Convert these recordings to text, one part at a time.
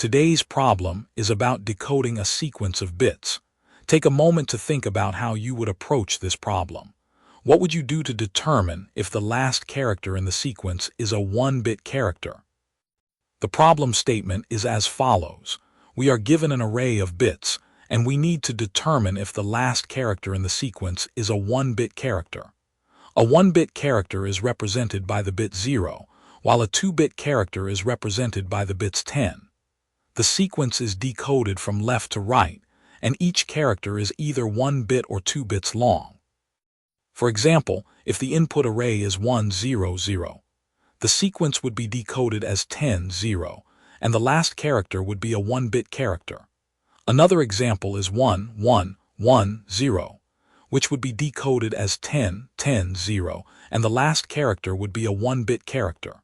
Today's problem is about decoding a sequence of bits. Take a moment to think about how you would approach this problem. What would you do to determine if the last character in the sequence is a 1-bit character? The problem statement is as follows. We are given an array of bits, and we need to determine if the last character in the sequence is a 1-bit character. A 1-bit character is represented by the bit 0, while a 2-bit character is represented by the bits 10. The sequence is decoded from left to right, and each character is either 1 bit or 2 bits long. For example, if the input array is 1, 0, 0, the sequence would be decoded as 10, 0, and the last character would be a 1-bit character. Another example is 1, 1, 1, 0, which would be decoded as 10, 10, 0, and the last character would be a 1-bit character.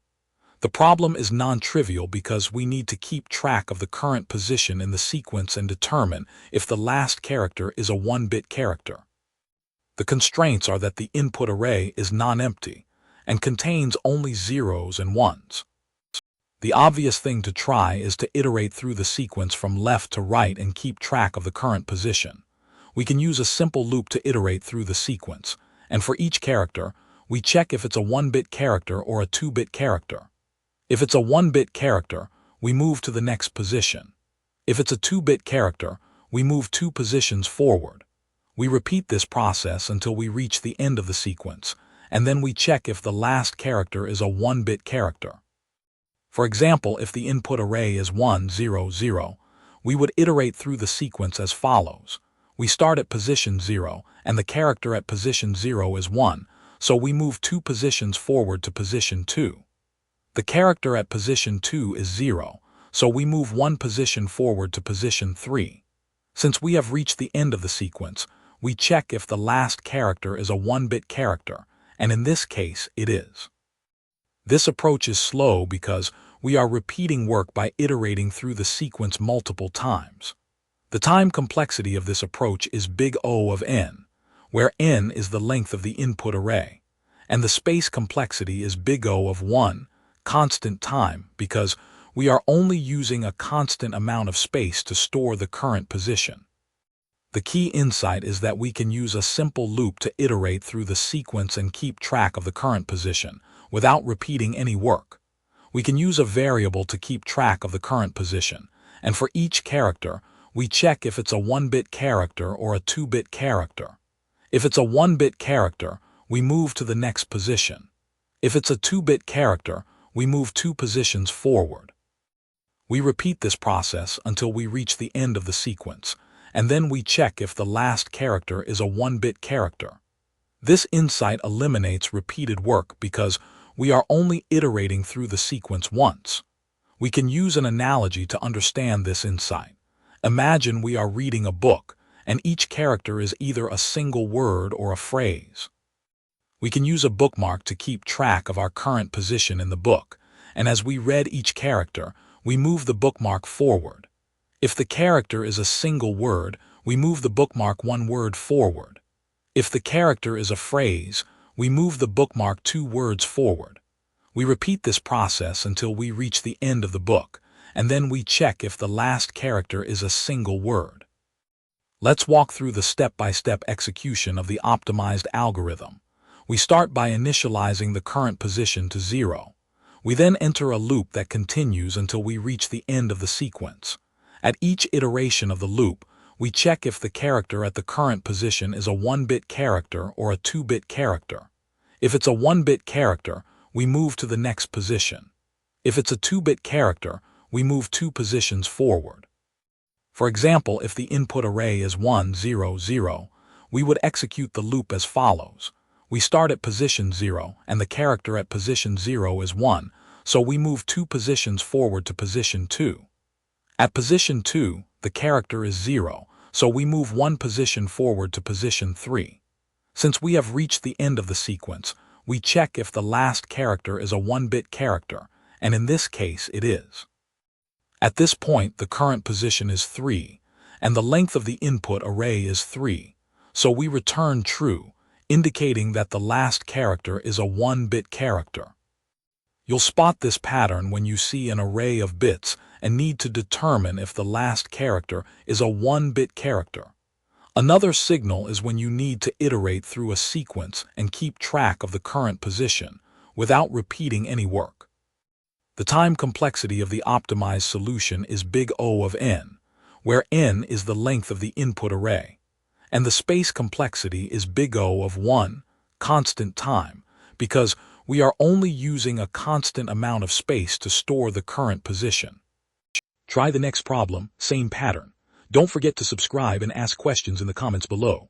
The problem is non-trivial because we need to keep track of the current position in the sequence and determine if the last character is a 1-bit character. The constraints are that the input array is non-empty and contains only zeros and ones. The obvious thing to try is to iterate through the sequence from left to right and keep track of the current position. We can use a simple loop to iterate through the sequence, and for each character, we check if it's a 1-bit character or a 2-bit character. If it's a 1-bit character, we move to the next position. If it's a 2-bit character, we move 2 positions forward. We repeat this process until we reach the end of the sequence, and then we check if the last character is a 1-bit character. For example, if the input array is 1, 0, 0, we would iterate through the sequence as follows. We start at position 0, and the character at position 0 is 1, so we move 2 positions forward to position 2. The character at position 2 is 0, so we move 1 position forward to position 3. Since we have reached the end of the sequence, we check if the last character is a 1-bit character, and in this case, it is. This approach is slow because we are repeating work by iterating through the sequence multiple times. The time complexity of this approach is big O of n, where n is the length of the input array, and the space complexity is big O of 1, constant time, because we are only using a constant amount of space to store the current position. The key insight is that we can use a simple loop to iterate through the sequence and keep track of the current position without repeating any work. We can use a variable to keep track of the current position, and for each character, we check if it's a 1-bit character or a 2-bit character. If it's a 1-bit character, we move to the next position. If it's a 2-bit character, we move 2 positions forward. We repeat this process until we reach the end of the sequence, and then we check if the last character is a 1-bit character. This insight eliminates repeated work because we are only iterating through the sequence once. We can use an analogy to understand this insight. Imagine we are reading a book, and each character is either a single word or a phrase. We can use a bookmark to keep track of our current position in the book, and as we read each character, we move the bookmark forward. If the character is a single word, we move the bookmark 1 word forward. If the character is a phrase, we move the bookmark 2 words forward. We repeat this process until we reach the end of the book, and then we check if the last character is a single word. Let's walk through the step-by-step execution of the optimized algorithm. We start by initializing the current position to 0. We then enter a loop that continues until we reach the end of the sequence. At each iteration of the loop, we check if the character at the current position is a 1-bit character or a 2-bit character. If it's a 1-bit character, we move to the next position. If it's a 2-bit character, we move 2 positions forward. For example, if the input array is 1, 0, 0, we would execute the loop as follows. We start at position 0, and the character at position 0 is 1, so we move 2 positions forward to position 2. At position 2, the character is 0, so we move 1 position forward to position 3. Since we have reached the end of the sequence, we check if the last character is a 1-bit character, and in this case it is. At this point, the current position is 3, and the length of the input array is 3, so we return true, indicating that the last character is a 1-bit character. You'll spot this pattern when you see an array of bits and need to determine if the last character is a 1-bit character. Another signal is when you need to iterate through a sequence and keep track of the current position without repeating any work. The time complexity of the optimized solution is big O of n, where n is the length of the input array, and the space complexity is big O of 1, constant time, because we are only using a constant amount of space to store the current position. Try the next problem, same pattern. Don't forget to subscribe and ask questions in the comments below.